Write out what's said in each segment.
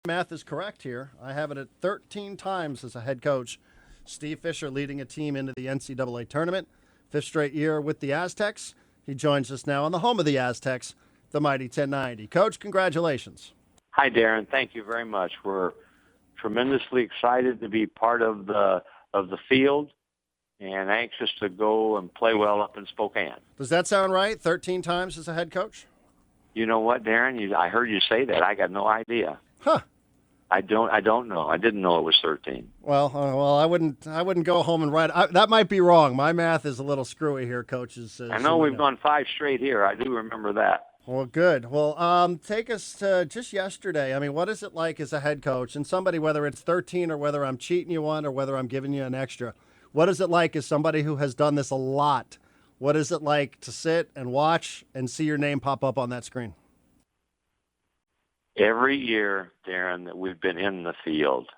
math is correct here. I have it at 13 times as a head coach. Steve Fisher leading a team into the NCAA tournament, fifth straight year with the Aztecs. He joins us now on the home of the Aztecs, the mighty 1090. Coach, congratulations. Hi, Darren. Thank you very much. We're tremendously excited to be part of the field and anxious to go and play well up in Spokane. Does that sound right? 13 times as a head coach? You know what, Darren? I heard you say that. I got no idea. Huh. I don't know. I didn't know it was 13. Well, I wouldn't go home and write. That might be wrong. My math is a little screwy here, coaches. I know we've gone 5 straight here. I do remember that. Well, good. Well, take us to just yesterday. I mean, what is it like as a head coach and somebody, whether it's 13 or whether I'm cheating you one or whether I'm giving you an extra? What is it like as somebody who has done this a lot? What is it like to sit and watch and see your name pop up on that screen? Every year, Darren, that we've been in the field,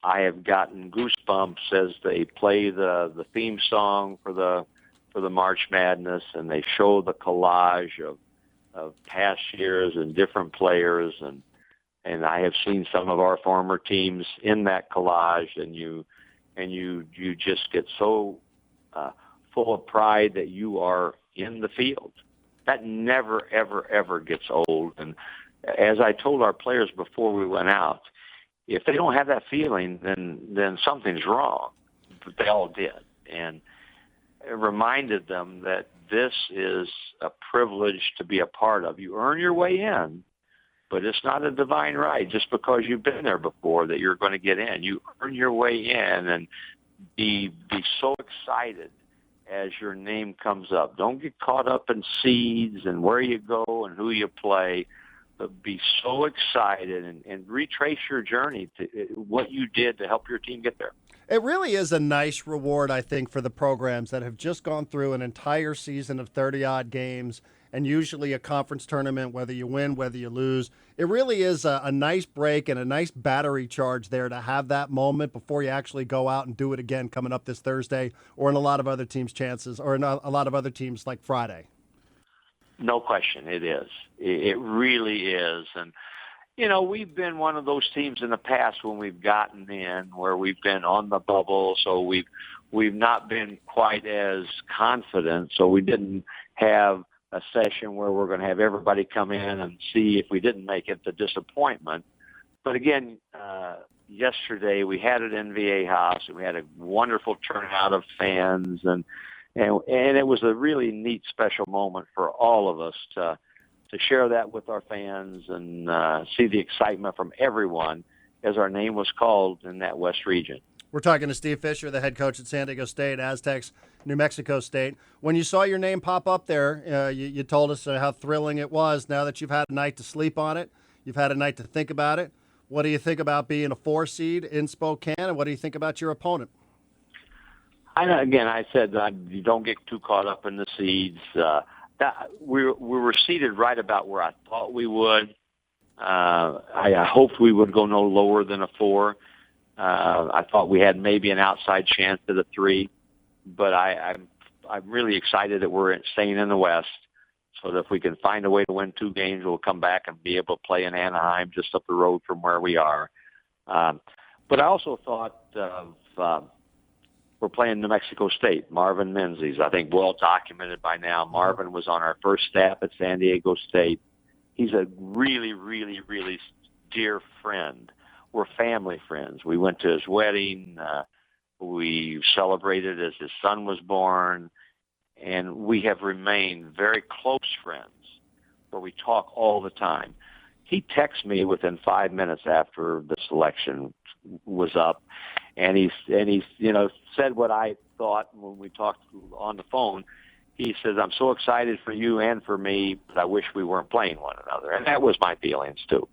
I have gotten goosebumps as they play the theme song for the March Madness, and they show the collage of past years and different players, and I have seen some of our former teams in that collage, and you just get so full of pride that you are in the field. That never, ever, ever gets old. And as I told our players before we went out, if they don't have that feeling, then something's wrong. But they all did. And it reminded them that this is a privilege to be a part of. You earn your way in, but it's not a divine right just because you've been there before that you're going to get in. You earn your way in and be so excited as your name comes up. Don't get caught up in seeds and where you go and who you play. But be so excited and retrace your journey to what you did to help your team get there. It really is a nice reward, I think, for the programs that have just gone through an entire season of 30-odd games and usually a conference tournament, whether you win, whether you lose. It really is a nice break and a nice battery charge there to have that moment before you actually go out and do it again coming up this Thursday or in a lot of other teams' chances or in a lot of other teams like Friday. No question, it is. It really is. And, you know, we've been one of those teams in the past when we've gotten in where we've been on the bubble, so we've not been quite as confident, so we didn't have a session where we're going to have everybody come in and see if we didn't make it the disappointment. But again, yesterday we had it in VA House, and we had a wonderful turnout of fans, and it was a really neat, special moment for all of us to share that with our fans and see the excitement from everyone as our name was called in that West region. We're talking to Steve Fisher, the head coach at San Diego State, Aztecs, New Mexico State. When you saw your name pop up there, you told us how thrilling it was. Now that you've had a night to sleep on it, you've had a night to think about it. What do you think about being a 4 seed in Spokane, and what do you think about your opponent? I said you don't get too caught up in the seeds. We were seated right about where I thought we would. I hoped we would go no lower than a 4. I thought we had maybe an outside chance at a 3, but I'm really excited that we're staying in the West, so that if we can find a way to win 2 games, we'll come back and be able to play in Anaheim just up the road from where we are. But I also thought of we're playing New Mexico State, Marvin Menzies. I think well documented by now. Marvin was on our first staff at San Diego State. He's a really, really, really dear friend. We're family friends. We went to his wedding. We celebrated as his son was born. And we have remained very close friends where we talk all the time. He texted me within 5 minutes after the selection was up. And he's said what I thought when we talked on the phone. He says, I'm so excited for you and for me, but I wish we weren't playing one another. And that was my feelings, too.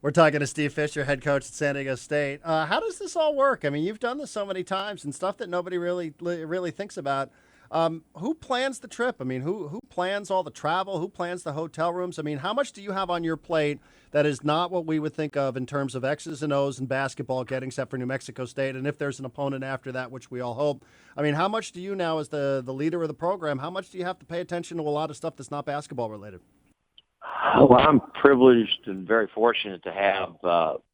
We're talking to Steve Fisher, head coach at San Diego State. How does this all work? I mean, you've done this so many times and stuff that nobody really thinks about. Who plans the trip? I mean, who plans all the travel? Who plans the hotel rooms? I mean, how much do you have on your plate that is not what we would think of in terms of X's and O's in basketball, getting except for New Mexico State? And if there's an opponent after that, which we all hope, I mean, how much do you now, as the leader of the program, how much do you have to pay attention to a lot of stuff that's not basketball related? Well, I'm privileged and very fortunate to have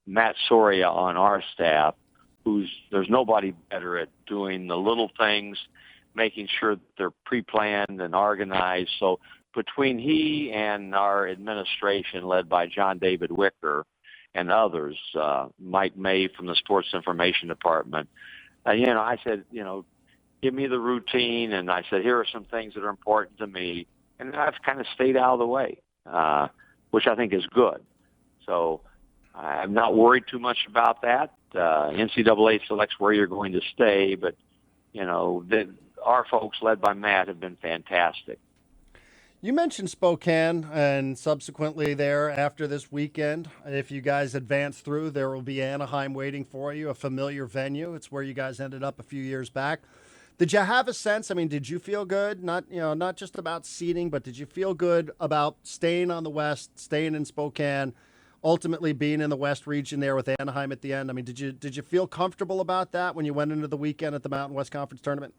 Matt Soria on our staff, there's nobody better at doing the little things, making sure that they're pre-planned and organized. So between he and our administration, led by John David Wicker and others, Mike May from the Sports Information Department, I said, give me the routine, and I said, here are some things that are important to me, and I've kind of stayed out of the way, which I think is good. So I'm not worried too much about that. NCAA selects where you're going to stay, but our folks, led by Matt, have been fantastic. You mentioned Spokane, and subsequently there after this weekend, if you guys advance through, there will be Anaheim waiting for you, a familiar venue. It's where you guys ended up a few years back. Did you have a sense? I mean, did you feel good? Not just about seeding, but did you feel good about staying on the West, staying in Spokane, ultimately being in the West region there with Anaheim at the end? I mean, did you feel comfortable about that when you went into the weekend at the Mountain West Conference tournament?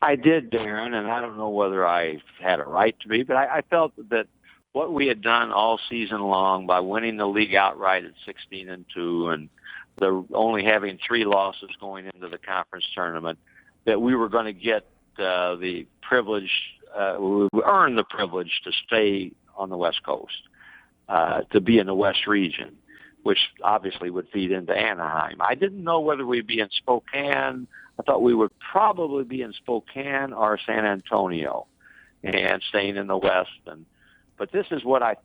I did, Darren, and I don't know whether I had a right to be, but I felt that what we had done all season long by winning the league outright at 16-2 and only having 3 losses going into the conference tournament, that we were going to get the privilege, we earned the privilege to stay on the West Coast, to be in the West region, which obviously would feed into Anaheim. I didn't know whether we'd be in Spokane. I thought we would probably be in Spokane or San Antonio and staying in the West. But this is what I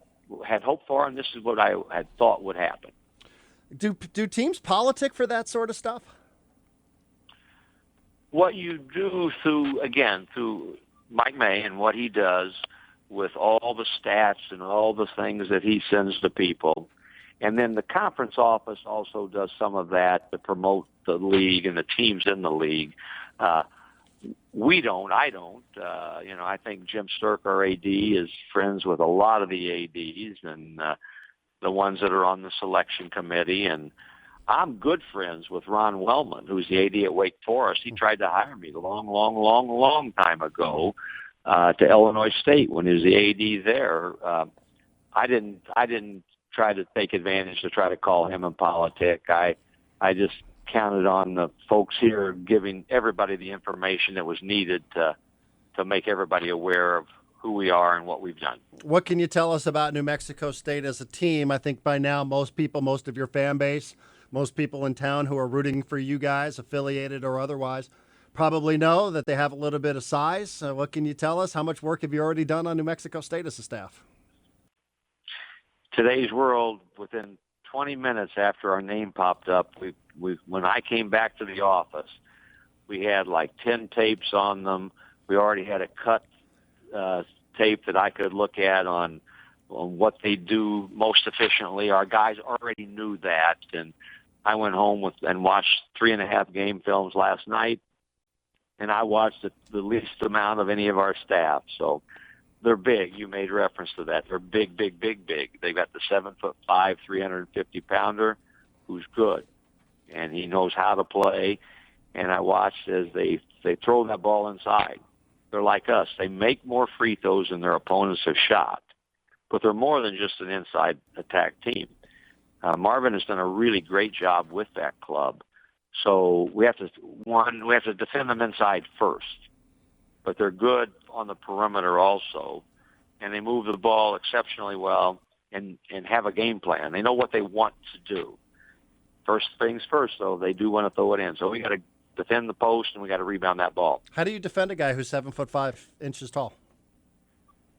had hoped for, and this is what I had thought would happen. Do teams politic for that sort of stuff? What you do through Mike May and what he does with all the stats and all the things that he sends to people, and then the conference office also does some of that to promote the league and the teams in the league. I don't. I think Jim Sturk, our AD, is friends with a lot of the ADs and the ones that are on the selection committee. And I'm good friends with Ron Wellman, who's the AD at Wake Forest. He tried to hire me a long time ago to Illinois State when he was the AD there. I didn't try to take advantage to try to call him in politic. I just counted on the folks here giving everybody the information that was needed to make everybody aware of who we are and what we've done. What can you tell us about New Mexico State as a team? I think by now most of your fan base, most people in town who are rooting for you guys, affiliated or otherwise, probably know that they have a little bit of size. What can you tell us? How much work have you already done on New Mexico State as a staff? Today's world, within 20 minutes after our name popped up, when I came back to the office, we had like 10 tapes on them. We already had a cut tape that I could look at on what they do most efficiently. Our guys already knew that, and I went home and watched 3.5 game films last night, and I watched the least amount of any of our staff. So they're big. You made reference to that. They're big. They've got the 7'5", 350-pounder who's good, and he knows how to play. And I watched as they throw that ball inside. They're like us. They make more free throws than their opponents have shot, but they're more than just an inside attack team. Marvin has done a really great job with that club. So we have to defend them inside first. But they're good on the perimeter also, and they move the ball exceptionally well and have a game plan. They know what they want to do. First things first, though, they do want to throw it in. So we got to defend the post, and we got to rebound that ball. How do you defend a guy who's 7'5" tall?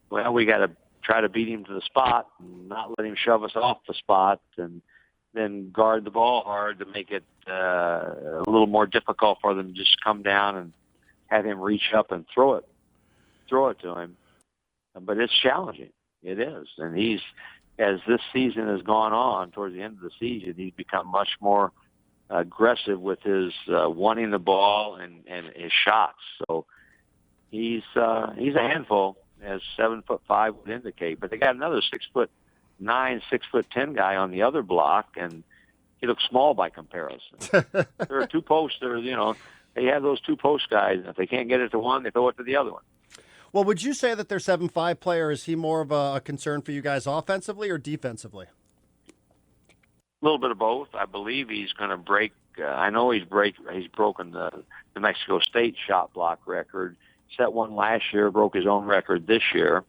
Well, we got to try to beat him to the spot and not let him shove us off the spot, and then guard the ball hard to make it a little more difficult for them to just come down and have him reach up and throw it to him. But it's challenging. It is. And as this season has gone on, towards the end of the season, he's become much more aggressive with his wanting the ball and his shots. So he's a handful, as 7'5" would indicate. But they got another 6'9", 6'10" guy on the other block, and he looks small by comparison. There are 2 posts there, they have those 2 post guys, and if they can't get it to one, they throw it to the other one. Well, would you say that their 7'5" player, is he more of a concern for you guys offensively or defensively? A little bit of both. I believe he's going to break. I know he's broken the New Mexico State shot block record. Set one last year, broke his own record this year,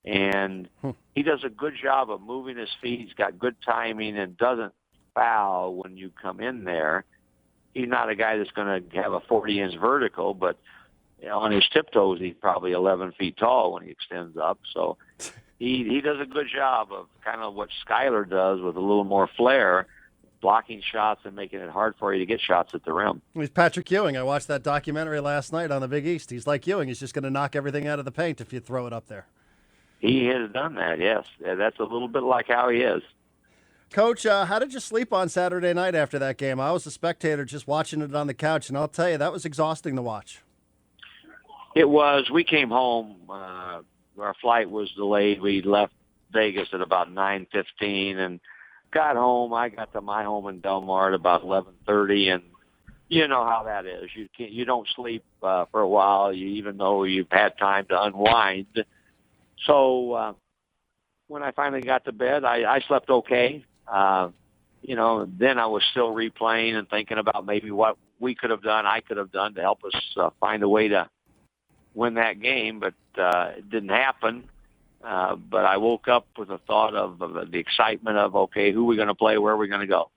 and he does a good job of moving his feet. He's got good timing and doesn't foul when you come in there. He's not a guy that's going to have a 40-inch vertical, but on his tiptoes, he's probably 11 feet tall when he extends up. So he does a good job of kind of what Skyler does with a little more flair, blocking shots and making it hard for you to get shots at the rim. He's Patrick Ewing. I watched that documentary last night on the Big East. He's like Ewing. He's just going to knock everything out of the paint if you throw it up there. He has done that, yes. That's a little bit like how he is. Coach, how did you sleep on Saturday night after that game? I was a spectator just watching it on the couch, and I'll tell you, that was exhausting to watch. It was. We came home. Our flight was delayed. We left Vegas at about 9:15 and got home. I got to my home in Del Mar at about 11:30, and you know how that is. You don't sleep for a while, even though you've had time to unwind. So when I finally got to bed, I slept okay. Then I was still replaying and thinking about maybe what we could have done, I could have done to help us find a way to win that game, but it didn't happen. But I woke up with the thought of the excitement of, okay, who are we going to play? Where are we going to go?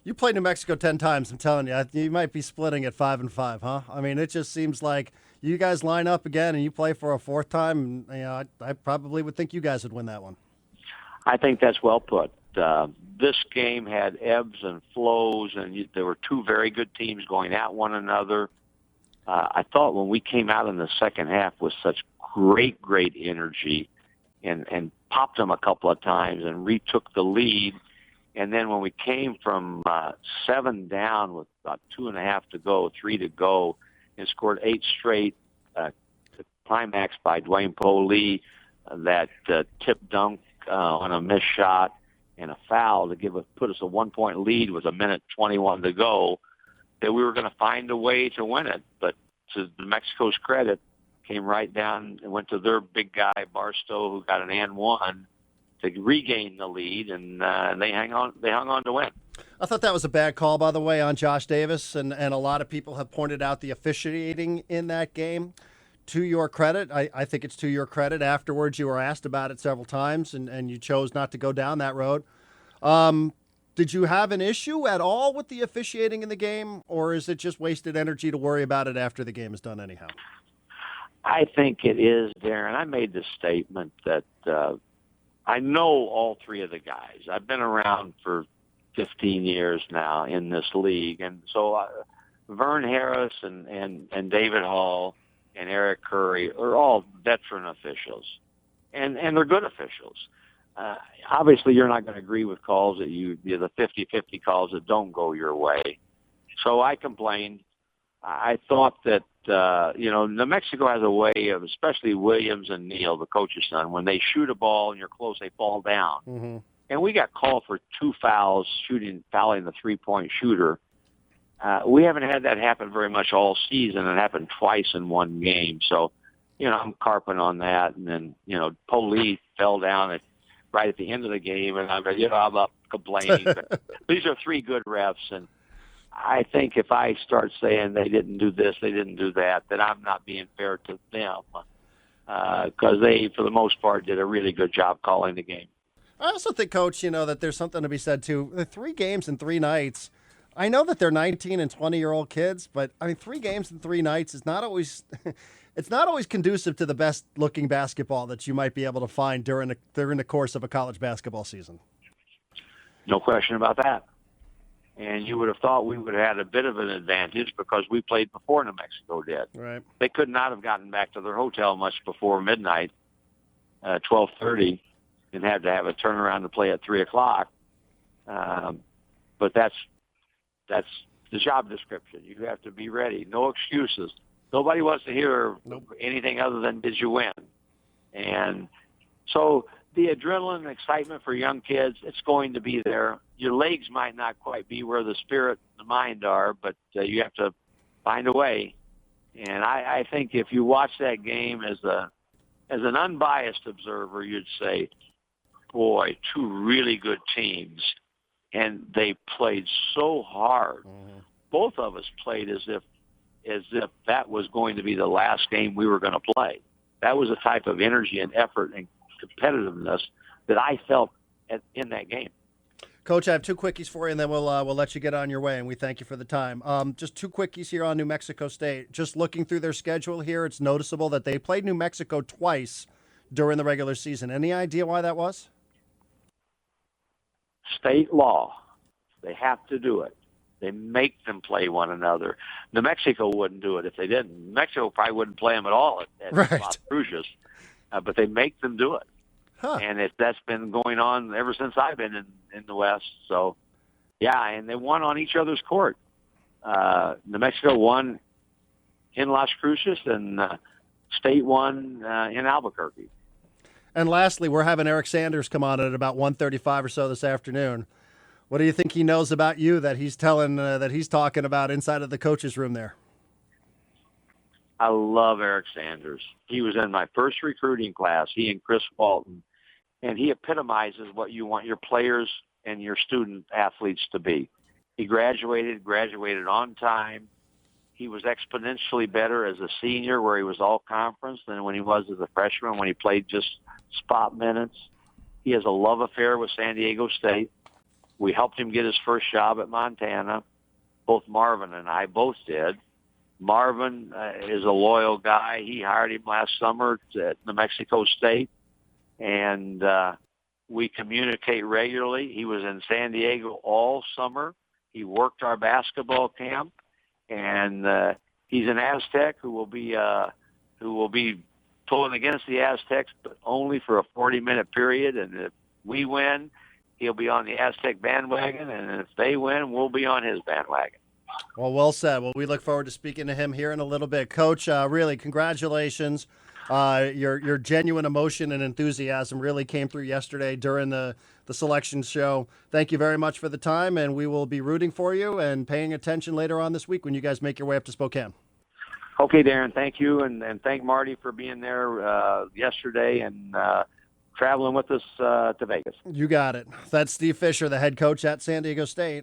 You played New Mexico 10 times. I'm telling you, you might be splitting at 5-5, huh? I mean, it just seems like you guys line up again and you play for a fourth time. And, I probably would think you guys would win that one. I think that's well put. This game had ebbs and flows, and there were two very good teams going at one another. I thought when we came out in the second half with such great energy and popped them a couple of times and retook the lead. And then when we came from 7 down with about 2.5 to go, 3 to go, and scored 8 straight, climaxed by Dwayne Polee, that tip dunk on a missed shot and a foul to put us a 1-point lead with 1:21 to go, that we were going to find a way to win it. But to New Mexico's credit, came right down and went to their big guy, Barstow, who got an and one to regain the lead, and they hung on to win. I thought that was a bad call, by the way, on Josh Davis, and a lot of people have pointed out the officiating in that game. To your credit, I think it's to your credit. Afterwards, you were asked about it several times, and you chose not to go down that road. Did you have an issue at all with the officiating in the game, or is it just wasted energy to worry about it after the game is done anyhow? I think it is, Darren. I made the statement that I know all three of the guys. I've been around for 15 years now in this league, and so Vern Harris and David Hall and Eric Curry are all veteran officials, and they're good officials. Obviously, you're not going to agree with calls that the 50-50 calls that don't go your way. So I complained. I thought that, New Mexico has a way of, especially Williams and Neal, the coach's son, when they shoot a ball and you're close, they fall down. Mm-hmm. And we got called for 2 fouls, fouling the 3-point shooter. We haven't had that happen very much all season. It happened twice in one game. So, I'm carping on that. And then, Polee fell down right at the end of the game, and I'm up complaining. But these are 3 good refs, and I think if I start saying they didn't do this, they didn't do that, then I'm not being fair to them because they, for the most part, did a really good job calling the game. I also think, Coach, that there's something to be said, too. The 3 games in 3 nights, I know that they're 19 and 20-year-old kids, but, 3 games in 3 nights is not always it's not always conducive to the best-looking basketball that you might be able to find during the course of a college basketball season. No question about that. And you would have thought we would have had a bit of an advantage because we played before New Mexico did. Right. They could not have gotten back to their hotel much before midnight, 12:30, and had to have a turnaround to play at 3 o'clock. But that's the job description. You have to be ready. No excuses. Nobody wants to hear anything other than, did you win? And so the adrenaline and excitement for young kids, it's going to be there. Your legs might not quite be where the spirit and the mind are, but you have to find a way. And I think if you watch that game as an unbiased observer, you'd say, boy, two really good teams. And they played so hard. Mm-hmm. Both of us played as if that was going to be the last game we were going to play. That was the type of energy and effort and competitiveness that I felt in that game. Coach, I have two quickies for you, and then we'll let you get on your way, and we thank you for the time. Just two quickies here on New Mexico State. Just looking through their schedule here, it's noticeable that they played New Mexico twice during the regular season. Any idea why that was? State law. They have to do it. They make them play one another. New Mexico wouldn't do it if they didn't. New Mexico probably wouldn't play them at all at Las Cruces, but they make them do it. Huh. And that's been going on ever since I've been in the West. So, yeah, and they won on each other's court. New Mexico won in Las Cruces, and State won in Albuquerque. And lastly, we're having Eric Sanders come on at about 1:35 or so this afternoon. What do you think he knows about you that he's talking about inside of the coach's room there? I love Eric Sanders. He was in my first recruiting class, he and Chris Walton, and he epitomizes what you want your players and your student athletes to be. He graduated on time. He was exponentially better as a senior, where he was all conference, than when he was as a freshman, when he played just spot minutes. He has a love affair with San Diego State. We helped him get his first job at Montana. Both Marvin and I both did. Marvin is a loyal guy. He hired him last summer at New Mexico State, and we communicate regularly. He was in San Diego all summer. He worked our basketball camp, and he's an Aztec who will be pulling against the Aztecs, but only for a 40-minute period. And if we win, he'll be on the Aztec bandwagon, and if they win, we'll be on his bandwagon. Well said. Well, we look forward to speaking to him here in a little bit. Coach, really, congratulations. Your genuine emotion and enthusiasm really came through yesterday during the selection show. Thank you very much for the time, and we will be rooting for you and paying attention later on this week when you guys make your way up to Spokane. Okay, Darren, thank you, and thank Marty for being there yesterday and traveling with us to Vegas. You got it. That's Steve Fisher, the head coach at San Diego State.